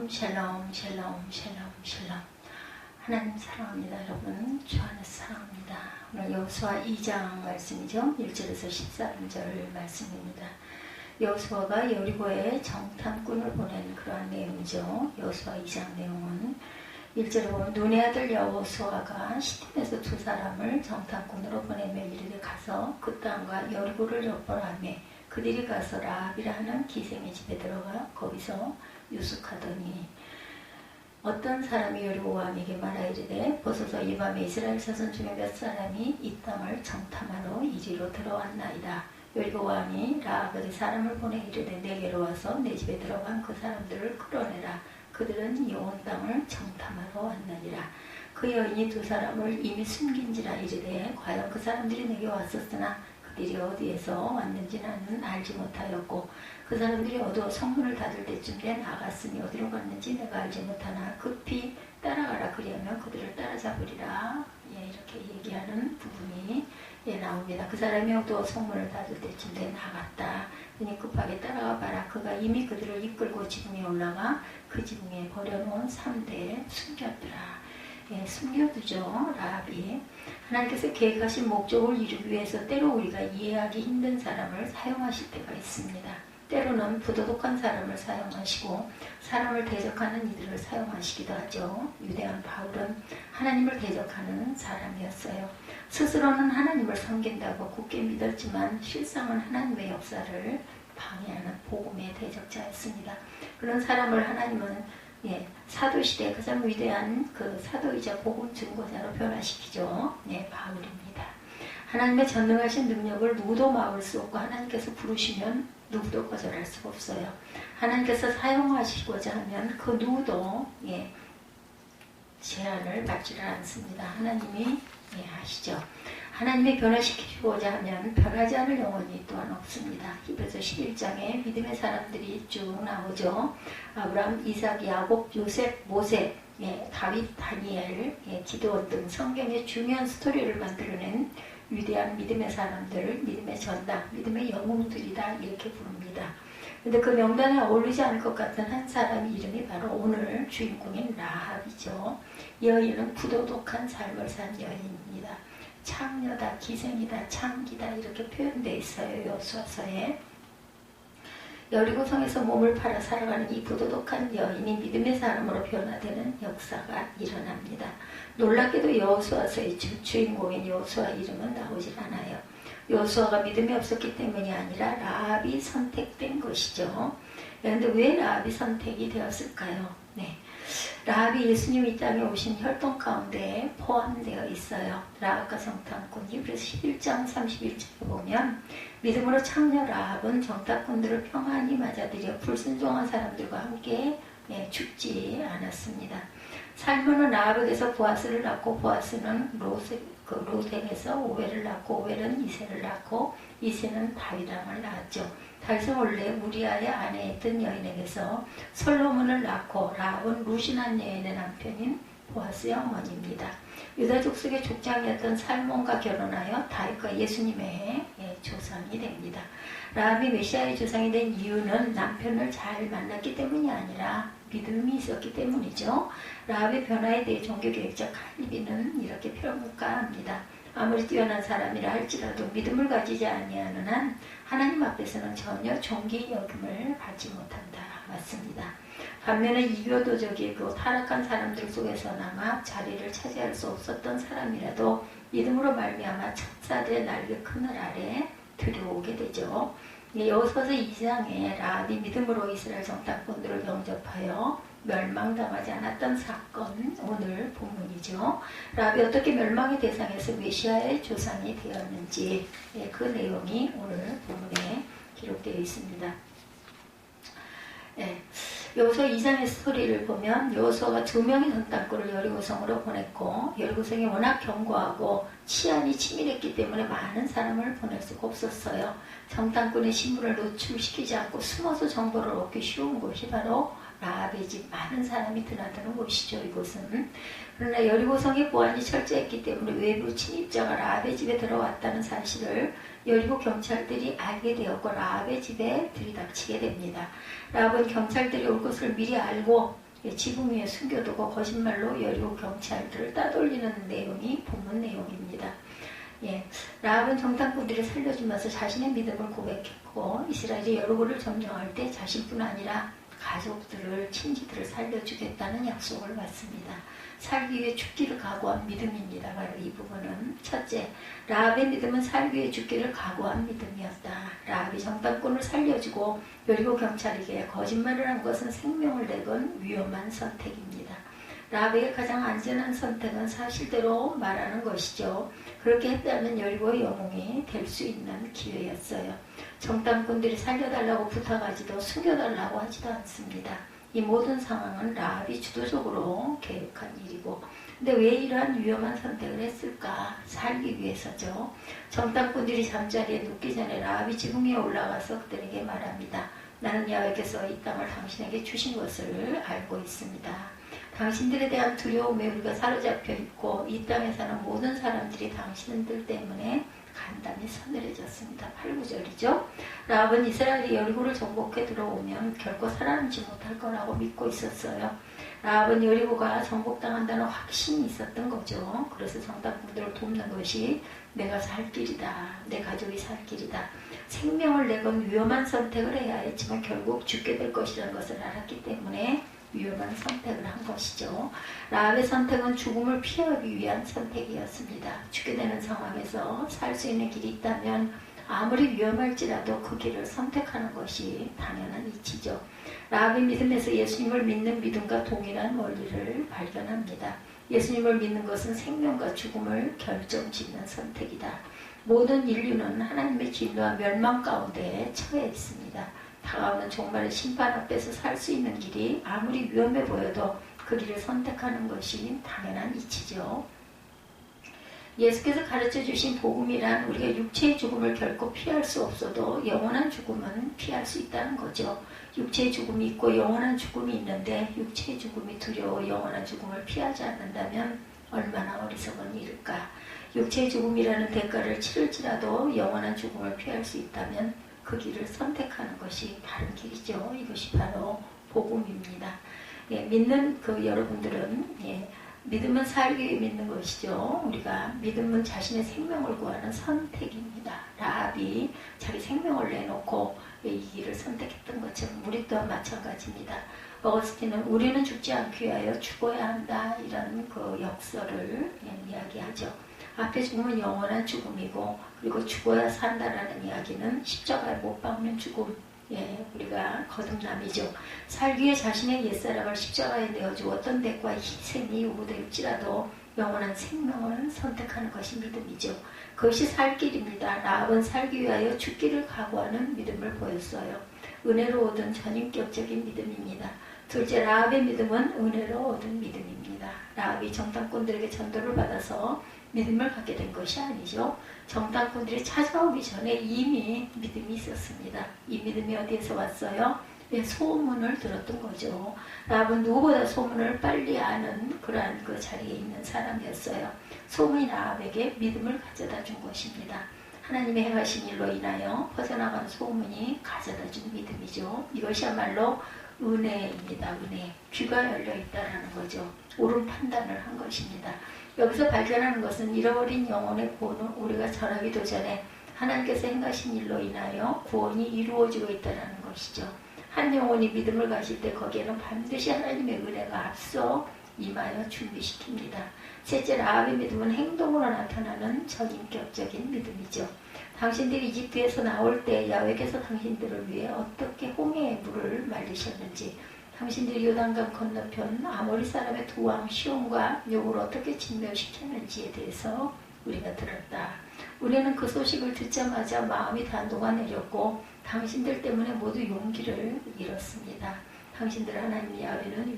샬롬 샬롬 샬롬 샬롬. 하나님 사랑합니다. 여러분 주 안에서 사랑합니다. 오늘 여호수아 2장 말씀이죠. 1절에서 13절 말씀입니다. 여호수아가 여리고에 정탐꾼을 보낸 그러한 내용이죠. 여호수아 2장 내용은 1절에 보면 눈의 아들 여호수아가 시팀에서 두 사람을 정탐꾼으로 보내며 이르되 가서 그 땅과 여리고를 엿보라하며 그들이 가서 라합이라 하는 기생의 집에 들어가 거기서 유숙하더니 어떤 사람이 여리고 왕에게 말하 이르되 보소서 이 밤에 이스라엘 자손 중에 몇 사람이 이 땅을 정탐하러 이리로 들어왔나이다. 여리고 왕이 라합에게 사람을 보내 이르되 내게로 와서 내 집에 들어간 그 사람들을 끌어내라. 그들은 이 온 땅을 정탐하러 왔느니라. 그 여인이 두 사람을 이미 숨긴지라 이르되 과연 그 사람들이 내게 왔었으나 그들이 어디에서 왔는지 나는 알지 못하였고 그 사람들이 어두워 성문을 닫을 때쯤 돼 나갔으니 어디로 갔는지 내가 알지 못하나 급히 따라가라. 그리하면 그들을 따라잡으리라. 이렇게 얘기하는 부분이 나옵니다. 그 사람이 어두워 성문을 닫을 때쯤 돼 나갔다. 그니 급하게 따라가 봐라. 그가 이미 그들을 이끌고 지붕에 올라가 그 지붕에 버려놓은 3대에 숨겼더라. 숨겨두죠. 라합이 하나님께서 계획하신 목적을 이루기 위해서 때로 우리가 이해하기 힘든 사람을 사용하실 때가 있습니다. 때로는 부도덕한 사람을 사용하시고 사람을 대적하는 이들을 사용하시기도 하죠. 위대한 바울은 하나님을 대적하는 사람이었어요. 스스로는 하나님을 섬긴다고 굳게 믿었지만 실상은 하나님의 역사를 방해하는 복음의 대적자였습니다. 그런 사람을 하나님은 사도시대 가장 위대한 그 사도이자 복음 증거자로 변화시키죠. 바울입니다. 하나님의 전능하신 능력을 누구도 막을 수 없고 하나님께서 부르시면 누구도 거절할 수가 없어요. 하나님께서 사용하시고자 하면 그 누구도 제한을 받지를 않습니다. 하나님이 하시죠. 하나님이 변화시키고자 하면 변하지 않을 영혼이 또한 없습니다. 히브리서 11장에 믿음의 사람들이 쭉 나오죠. 아브라함, 이삭, 야곱, 요셉, 모세, 다윗, 다니엘, 기드온 등 성경의 중요한 스토리를 만들어낸 위대한 믿음의 사람들을 믿음의 전당, 믿음의 영웅들이다 이렇게 부릅니다. 근데 그 명단에 어울리지 않을 것 같은 한 사람의 이름이 바로 오늘 주인공인 라합이죠. 이 여인은 부도덕한 삶을 산 여인입니다. 창녀다, 기생이다, 창기다 이렇게 표현되어 있어요. 여호수아서에. 여리고성에서 몸을 팔아 살아가는 이 부도덕한 여인이 믿음의 사람으로 변화되는 역사가 일어납니다. 놀랍게도 여호수아서의 주인공인 여호수아 이름은 나오질 않아요. 여호수아가 믿음이 없었기 때문이 아니라 라합이 선택된 것이죠. 그런데 왜 라합이 선택이 되었을까요? 라합이 예수님이 이 땅에 오신 혈통 가운데 포함되어 있어요. 라합과 정탐꾼 히브리서 11장 31절에 보면 믿음으로 창녀 라합은 정탐꾼들을 평안히 맞아들여 불순종한 사람들과 함께 죽지 않았습니다. 살몬은 라합에게서 보아스를 낳고 보아스는 로셈에서 오벨을 낳고 오벨은 이새를 낳고 이새는 다윗왕을 낳았죠. 다윗은 원래 우리아의 아내였던 여인에게서 솔로몬을 낳고 라합은 루신한 여인의 남편인 보아스의 어머니입니다. 유다 족속의 족장이었던 살몬과 결혼하여 다윗과 예수님의 조상이 됩니다. 라합이 메시아의 조상이 된 이유는 남편을 잘 만났기 때문이 아니라 믿음이 있었기 때문이죠. 라합의 변화에 대해 종교개혁자 칼빈은 이렇게 평가합니다. 아무리 뛰어난 사람이라 할지라도 믿음을 가지지 아니하는 한 하나님 앞에서는 전혀 존귀 여김을 받지 못한다. 맞습니다. 반면에 이교도적이고 타락한 사람들 속에서나마 자리를 차지할 수 없었던 사람이라도 믿음으로 말미암아 천사들의 날개 그늘 아래 들어오게 되죠. 여호수아서 2장에 라합이 믿음으로 이스라엘 정탐꾼들을 영접하여 멸망당하지 않았던 사건, 오늘 본문이죠. 라합이 어떻게 멸망의 대상에서 메시아의 조상이 되었는지 그 내용이 오늘 본문에 기록되어 있습니다. 여호수아 2장의 스토리를 보면 여호수아가 2명의 정탐꾼을 여리고성으로 보냈고 여리고성이 워낙 견고하고 치안이 치밀했기 때문에 많은 사람을 보낼 수가 없었어요. 정탐꾼의 신분을 노출시키지 않고 숨어서 정보를 얻기 쉬운 곳이 바로 라합의 집, 많은 사람이 드나드는 곳이죠. 이곳은. 그러나 여리고성의 보안이 철저했기 때문에 외부 침입자가 라합의 집에 들어왔다는 사실을 여리고 경찰들이 알게 되었고 라합의 집에 들이닥치게 됩니다. 라합은 경찰들이 올 것을 미리 알고 지붕 위에 숨겨두고 거짓말로 여리고 경찰들을 따돌리는 내용이 본문 내용입니다. 라합은 정탐꾼들이 살려주면서 자신의 믿음을 고백했고 이스라엘이 여리고를 점령할 때 자신뿐 아니라 가족들을, 친지들을 살려주겠다는 약속을 받습니다. 살기 위해 죽기를 각오한 믿음입니다. 바로 이 부분은 첫째, 라합의 믿음은 살기 위해 죽기를 각오한 믿음이었다. 라합이 정탐꾼을 살려주고 여리고 경찰에게 거짓말을 한 것은 생명을 내건 위험한 선택입니다. 라합에게 가장 안전한 선택은 사실대로 말하는 것이죠. 그렇게 했다면 여리고의 영웅이 될 수 있는 기회였어요. 정탐꾼들이 살려달라고 부탁하지도 숨겨달라고 하지도 않습니다. 이 모든 상황은 라합이 주도적으로 계획한 일이고, 근데 왜 이러한 위험한 선택을 했을까? 살기 위해서죠. 정탐꾼들이 잠자리에 눕기 전에 라합이 지붕 위에 올라가서 그들에게 말합니다. 나는 야훼께서 이 땅을 당신에게 주신 것을 알고 있습니다. 당신들에 대한 두려움에 우리가 사로잡혀 있고 이 땅에 사는 모든 사람들이 당신들 때문에 간단히 서늘해졌습니다. 8, 9절이죠. 라합은 이스라엘이 여리고를 정복해 들어오면 결코 살아남지 못할 거라고 믿고 있었어요. 라합은 여리고가 정복당한다는 확신이 있었던 거죠. 그래서 정탐꾼들을 돕는 것이 내가 살 길이다. 내 가족이 살 길이다. 생명을 내건 위험한 선택을 해야 했지만 결국 죽게 될 것이라는 것을 알았기 때문에 위험한 선택을 한 것이죠. 라합의 선택은 죽음을 피하기 위한 선택이었습니다. 죽게 되는 상황에서 살 수 있는 길이 있다면 아무리 위험할지라도 그 길을 선택하는 것이 당연한 이치죠. 라합의 믿음에서 예수님을 믿는 믿음과 동일한 원리를 발견합니다. 예수님을 믿는 것은 생명과 죽음을 결정짓는 선택이다. 모든 인류는 하나님의 진노와 멸망 가운데 처해 있습니다. 다가오는 종말의 심판 앞에서 살 수 있는 길이 아무리 위험해 보여도 그 길을 선택하는 것이 당연한 이치죠. 예수께서 가르쳐 주신 복음이란 우리가 육체의 죽음을 결코 피할 수 없어도 영원한 죽음은 피할 수 있다는 거죠. 육체의 죽음이 있고 영원한 죽음이 있는데 육체의 죽음이 두려워 영원한 죽음을 피하지 않는다면 얼마나 어리석은 일일까. 육체의 죽음이라는 대가를 치를지라도 영원한 죽음을 피할 수 있다면 그 길을 선택하는 것이 바른 길이죠. 이것이 바로 복음입니다. 믿는 여러분들은 믿음은 살기 위해 믿는 것이죠. 우리가 믿음은 자신의 생명을 구하는 선택입니다. 라합이 자기 생명을 내놓고 이 길을 선택했던 것처럼 우리 또한 마찬가지입니다. 어거스틴은 우리는 죽지 않기 위하여 죽어야 한다 이런 그 역설을 이야기하죠. 앞에 죽음은 영원한 죽음이고 그리고 죽어야 산다라는 이야기는 십자가에 못 박는 죽음, 우리가 거듭남이죠. 살기 위해 자신의 옛사람을 십자가에 내어주었던 대가와 희생이 요구될지라도 영원한 생명을 선택하는 것이 믿음이죠. 그것이 살 길입니다. 라합은 살기 위하여 죽기를 각오하는 믿음을 보였어요. 은혜로 얻은 전인격적인 믿음입니다. 둘째, 라합의 믿음은 은혜로 얻은 믿음입니다. 라합이 정탐꾼들에게 전도를 받아서 믿음을 갖게 된 것이 아니죠. 정탐꾼들이 찾아오기 전에 이미 믿음이 있었습니다. 이 믿음이 어디에서 왔어요? 소문을 들었던 거죠. 라합은 누구보다 소문을 빨리 아는 그러한 그 자리에 있는 사람이었어요. 소문이 라합에게 믿음을 가져다 준 것입니다. 하나님의 행하신 일로 인하여 퍼져나간 소문이 가져다 준 믿음이죠. 이것이야말로 은혜입니다. 은혜. 귀가 열려 있다는 거죠. 옳은 판단을 한 것입니다. 여기서 발견하는 것은 잃어버린 영혼의 구원을 우리가 전하기도 전에 하나님께서 행하신 일로 인하여 구원이 이루어지고 있다는 것이죠. 한 영혼이 믿음을 가질 때 거기에는 반드시 하나님의 은혜가 앞서 임하여 준비시킵니다. 셋째, 라합의 믿음은 행동으로 나타나는 전인격적인 믿음이죠. 당신들이 이집트에서 나올 때 야훼께서 당신들을 위해 어떻게 홍해의 물을 말리셨는지, 당신들이 요단강 건너편 아모리 사람의 두 왕 시온과 욕을 어떻게 진멸시켰는지에 대해서 우리가 들었다. 우리는 그 소식을 듣자마자 마음이 다 녹아내렸고 당신들 때문에 모두 용기를 잃었습니다. 당신들 하나님 야훼는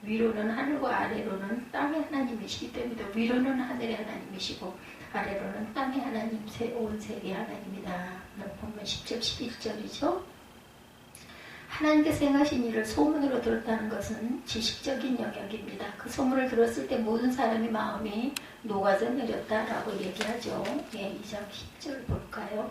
위로는 하늘과 아래로는 땅의 하나님이시기 때문에 위로는 하늘의 하나님이시고 아래로는 땅의 하나님, 온 세계의 하나님이다. 본문 10절 11절이죠. 하나님께서 행하신 일을 소문으로 들었다는 것은 지식적인 영역입니다. 그 소문을 들었을 때 모든 사람의 마음이 녹아져 내렸다라고 얘기하죠. 예, 2장 10절 볼까요?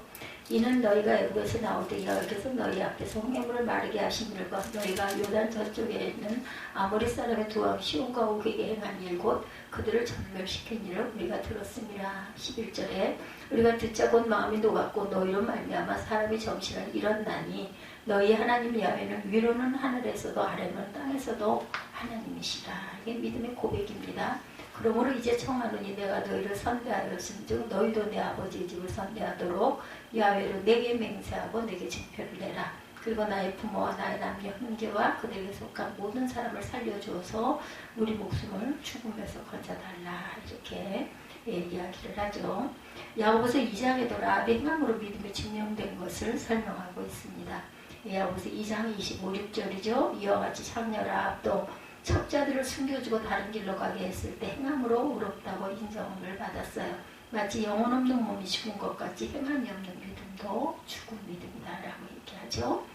이는 너희가 애굽에서 나올 때 여호와께서 너희 앞에서 홍해물을 마르게 하신 일과 너희가 요단 저쪽에 있는 아모리 사람의 두 왕 시온과 오게게 행한 일 곧 그들을 전멸시킨 일을 우리가 들었습니다. 11절에 우리가 듣자 곧 마음이 녹았고 너희로 말미암아 사람이 정신을 잃었나니 너희 하나님 야훼는 위로는 하늘에서도 아래는 땅에서도 하나님이시라. 이게 믿음의 고백입니다. 그러므로 이제 청하노니 내가 너희를 선대하였은즉 너희도 내 아버지의 집을 선대하도록 야훼로 내게 맹세하고 내게 징표를 내라. 그리고 나의 부모와 나의 남녀 형제와 그들에게 속한 모든 사람을 살려주어서 우리 목숨을 죽음에서 건져달라. 이렇게 이야기를 하죠. 야고보서 2장에도 라합의 행함으로 믿음이 증명된 것을 설명하고 있습니다. 야고보서 2장 25, 6절이죠. 이와 같이 창녀 라합도 첩자들을 숨겨주고 다른 길로 가게 했을 때 행함으로 의롭다고 인정을 받았어요. 마치 영혼 없는 몸이 죽은 것 같이 행함이 없는 믿음도 죽은 믿음이다라고 얘기하죠.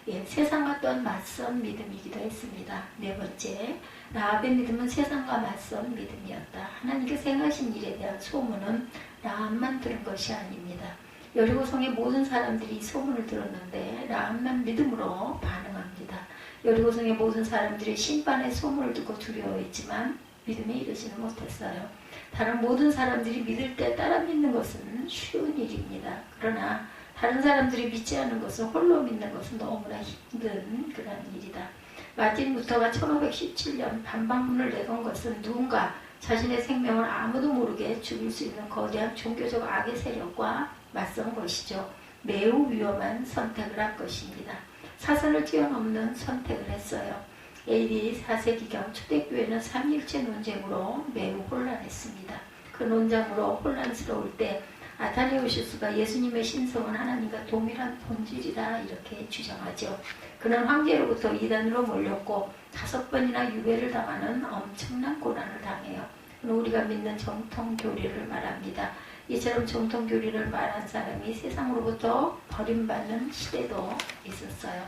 예, 세상과 또한 맞선 믿음이기도 했습니다. 네 번째, 라합의 믿음은 세상과 맞선 믿음이었다. 하나님께서 행하신 일에 대한 소문은 라합만 들은 것이 아닙니다. 여리고성의 모든 사람들이 이 소문을 들었는데 라합만 믿음으로 반응합니다. 여리고성의 모든 사람들이 심판의 소문을 듣고 두려워했지만 믿음에 이르지는 못했어요. 다른 모든 사람들이 믿을 때 따라 믿는 것은 쉬운 일입니다. 그러나 다른 사람들이 믿지 않는 것은 홀로 믿는 것은 너무나 힘든 그런 일이다. 마틴 루터가 1517년 반박문을 내건 것은 누군가 자신의 생명을 아무도 모르게 죽일 수 있는 거대한 종교적 악의 세력과 맞선 것이죠. 매우 위험한 선택을 한 것입니다. 사선을 뛰어넘는 선택을 했어요. AD 4세기경 초대교회는 삼일체 논쟁으로 매우 혼란했습니다. 그 논쟁으로 혼란스러울 때 아타네우시우스가 예수님의 신성은 하나님과 동일한 본질이다 이렇게 주장하죠. 그는 황제로부터 이단으로 몰렸고 5번이나 유배를 당하는 엄청난 고난을 당해요. 우리가 믿는 정통교리를 말합니다. 이처럼 정통교리를 말한 사람이 세상으로부터 버림받는 시대도 있었어요.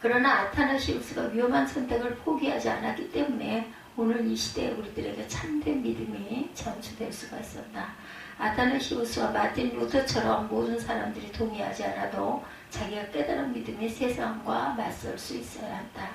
그러나 아타나시우스가 위험한 선택을 포기하지 않았기 때문에 오늘 이 시대에 우리들에게 참된 믿음이 전수될 수가 있었다. 아타나시우스와 마틴 루터처럼 모든 사람들이 동의하지 않아도 자기가 깨달은 믿음이 세상과 맞설 수 있어야 한다.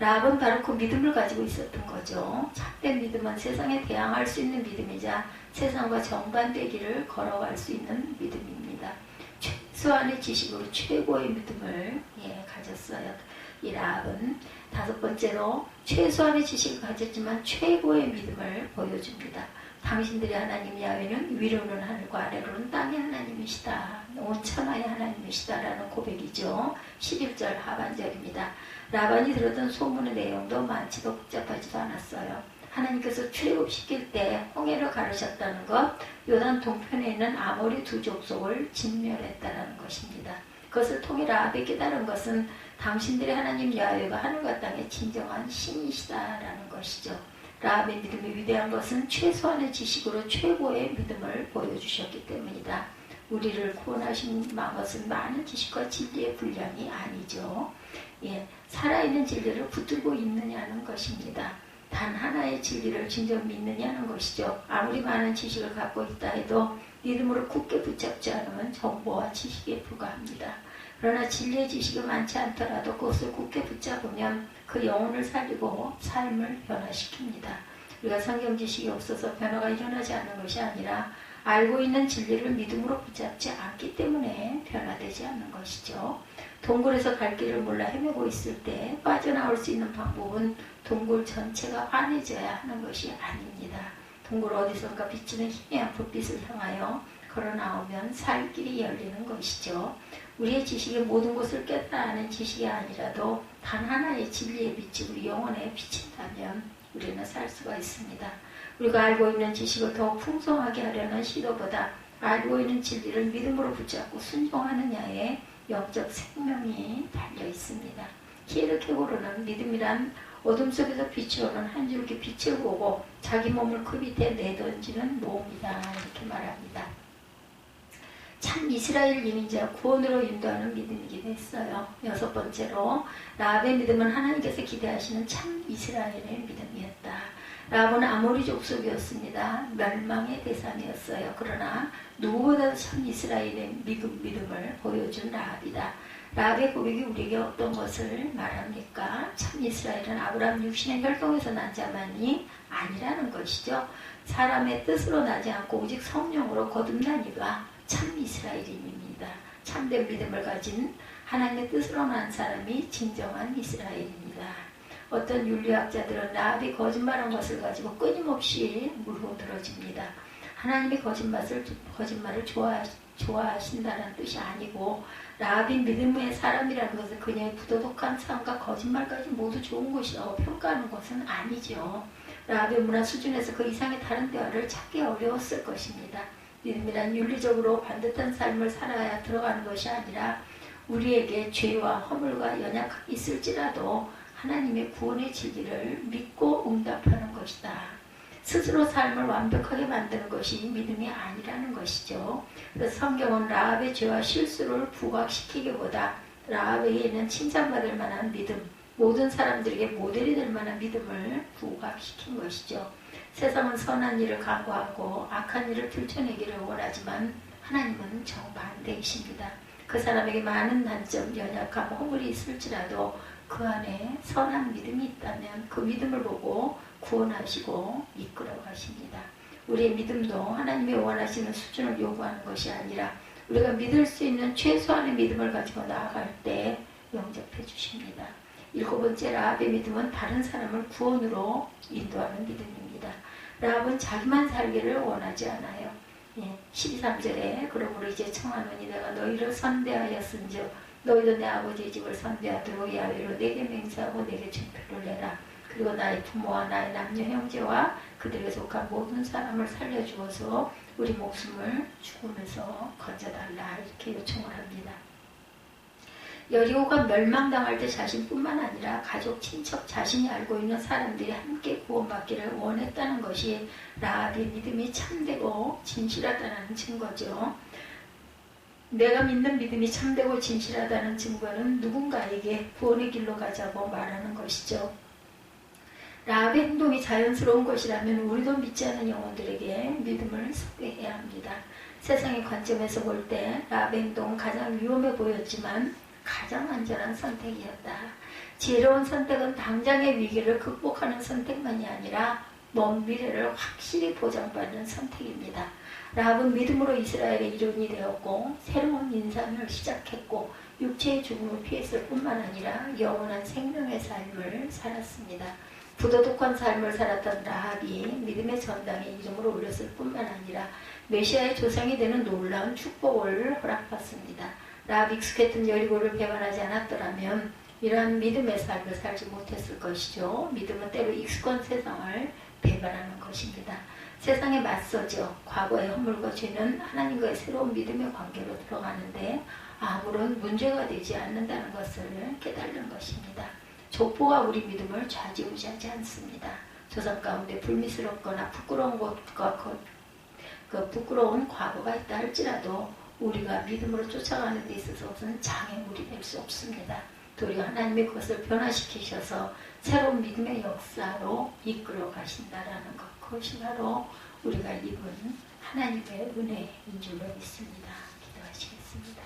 라합은 바로 그 믿음을 가지고 있었던 거죠. 참된 믿음은 세상에 대항할 수 있는 믿음이자 세상과 정반대길을 걸어갈 수 있는 믿음입니다. 최소한의 지식으로 최고의 믿음을 가졌어요. 이 라합은 5번째로 최소한의 지식을 가졌지만 최고의 믿음을 보여줍니다. 당신들의 하나님 야훼는 위로는 하늘과 아래로는 땅의 하나님이시다. 온 천하의 하나님이시다라는 고백이죠. 11절 하반절입니다. 라반이 들었던 소문의 내용도 많지도 복잡하지도 않았어요. 하나님께서 출애굽시킬 때 홍해를 가르셨다는 것, 요단 동편에 있는 아모리 두 족속을 진멸했다는 것입니다. 그것을 통해 라합이 깨달은 것은 당신들의 하나님 야훼가 하늘과 땅의 진정한 신이시다라는 것이죠. 라합의 믿음이 위대한 것은 최소한의 지식으로 최고의 믿음을 보여주셨기 때문이다. 우리를 구원하신 것은 많은 지식과 진리의 분량이 아니죠. 살아있는 진리를 붙들고 있느냐는 것입니다. 단 하나의 진리를 진정 믿느냐는 것이죠. 아무리 많은 지식을 갖고 있다 해도 믿음으로 굳게 붙잡지 않으면 정보와 지식에 불과합니다. 그러나 진리의 지식이 많지 않더라도 그것을 굳게 붙잡으면 그 영혼을 살리고 삶을 변화시킵니다. 우리가 성경 지식이 없어서 변화가 일어나지 않는 것이 아니라 알고 있는 진리를 믿음으로 붙잡지 않기 때문에 변화되지 않는 것이죠. 동굴에서 갈 길을 몰라 헤매고 있을 때 빠져나올 수 있는 방법은 동굴 전체가 환해져야 하는 것이 아닙니다. 동굴 어디선가 비치는 희미한 불빛을 향하여 걸어 나오면 살 길이 열리는 것이죠. 우리의 지식이 모든 것을 깨달아 아는 지식이 아니라도 단 하나의 진리의 빛이 우리 영혼에 비친다면 우리는 살 수가 있습니다. 우리가 알고 있는 지식을 더 풍성하게 하려는 시도보다 알고 있는 진리를 믿음으로 붙잡고 순종하느냐에 영적 생명이 달려 있습니다. 히에르케고르는 믿음이란 어둠 속에서 빛이 오는 한 줄기 빛을 보고 자기 몸을 그 밑에 내던지는 몸이다 이렇게 말합니다. 참 이스라엘 이민자 구원으로 인도하는 믿음이기도 했어요. 여섯 번째로 라합의 믿음은 하나님께서 기대하시는 참 이스라엘의 믿음이었다. 라합은 아모리 족속이었습니다. 멸망의 대상이었어요. 그러나 누구보다도 참 이스라엘의 믿음을 보여준 라합이다. 라합의 고백이 우리에게 어떤 것을 말합니까? 참 이스라엘은 아브라함 육신의 혈통에서 난 자만이 아니라는 것이죠. 사람의 뜻으로 나지 않고 오직 성령으로 거듭난 이가 참 이스라엘인입니다. 참된 믿음을 가진 하나님의 뜻으로 난 사람이 진정한 이스라엘입니다. 어떤 윤리학자들은 라합이 거짓말한 것을 가지고 끊임없이 물어들어집니다. 하나님이 거짓말을 좋아하신다는 뜻이 아니고 라합이 믿음의 사람이라는 것은 그녀의 부도덕한 삶과 거짓말까지 모두 좋은 것이라고 평가하는 것은 아니죠. 라합의 문화 수준에서 그 이상의 다른 대화를 찾기 어려웠을 것입니다. 믿음이란 윤리적으로 반듯한 삶을 살아야 들어가는 것이 아니라 우리에게 죄와 허물과 연약함이 있을지라도 하나님의 구원의 진리를 믿고 응답하는 것이다. 스스로 삶을 완벽하게 만드는 것이 믿음이 아니라는 것이죠. 그래서 성경은 라합의 죄와 실수를 부각시키기보다 라합에게 있는 칭찬받을 만한 믿음, 모든 사람들에게 모델이 될 만한 믿음을 부각시킨 것이죠. 세상은 선한 일을 강구하고 악한 일을 들춰내기를 원하지만 하나님은 정반대이십니다. 그 사람에게 많은 단점, 연약함, 허물이 있을지라도 그 안에 선한 믿음이 있다면 그 믿음을 보고 구원하시고 이끌어 가십니다. 우리의 믿음도 하나님이 원하시는 수준을 요구하는 것이 아니라 우리가 믿을 수 있는 최소한의 믿음을 가지고 나아갈 때 영접해 주십니다. 일곱 번째 라합의 믿음은 다른 사람을 구원으로 인도하는 믿음입니다. 라합은 자기만 살기를 원하지 않아요. 12~13절에 그러므로 이제 청하노니 내가 너희를 선대하였은즉 너희도 내 아버지의 집을 선대하도록 야훼로 내게 맹세하고 내게 증표를 내라. 그리고 나의 부모와 나의 남녀 형제와 그들에게 속한 모든 사람을 살려주어서 우리 목숨을 죽음에서 건져달라 이렇게 요청을 합니다. 여리고가 멸망당할 때 자신뿐만 아니라 가족, 친척, 자신이 알고 있는 사람들이 함께 구원받기를 원했다는 것이 라합의 믿음이 참되고 진실하다는 증거죠. 내가 믿는 믿음이 참되고 진실하다는 증거는 누군가에게 구원의 길로 가자고 말하는 것이죠. 라합의 행동이 자연스러운 것이라면 우리도 믿지 않는 영혼들에게 믿음을 소개해야 합니다. 세상의 관점에서 볼 때 라합의 행동은 가장 위험해 보였지만 가장 안전한 선택이었다. 지혜로운 선택은 당장의 위기를 극복하는 선택만이 아니라 먼 미래를 확실히 보장받는 선택입니다. 라합은 믿음으로 이스라엘의 일원이 되었고 새로운 인생을 시작했고 육체의 죽음을 피했을 뿐만 아니라 영원한 생명의 삶을 살았습니다. 부도덕한 삶을 살았던 라합이 믿음의 전당에 이름을 올렸을 뿐만 아니라 메시아의 조상이 되는 놀라운 축복을 허락받습니다. 라합이 익숙했던 여리고를 배반하지 않았더라면 이러한 믿음의 삶을 살지 못했을 것이죠. 믿음은 때로 익숙한 세상을 배반하는 것입니다. 세상에 맞서죠. 과거의 허물과 죄는 하나님과의 새로운 믿음의 관계로 들어가는데 아무런 문제가 되지 않는다는 것을 깨달는 것입니다. 족보가 우리 믿음을 좌지우지하지 않습니다. 조상 가운데 불미스럽거나 부끄러운 것과 부끄러운 과거가 있다 할지라도 우리가 믿음으로 쫓아가는 데 있어서는 장애물이 될 수 없습니다. 도리어 하나님의 그것을 변화시키셔서 새로운 믿음의 역사로 이끌어 가신다라는 것, 그것이 바로 우리가 입은 하나님의 은혜인 줄로 믿습니다. 기도하시겠습니다.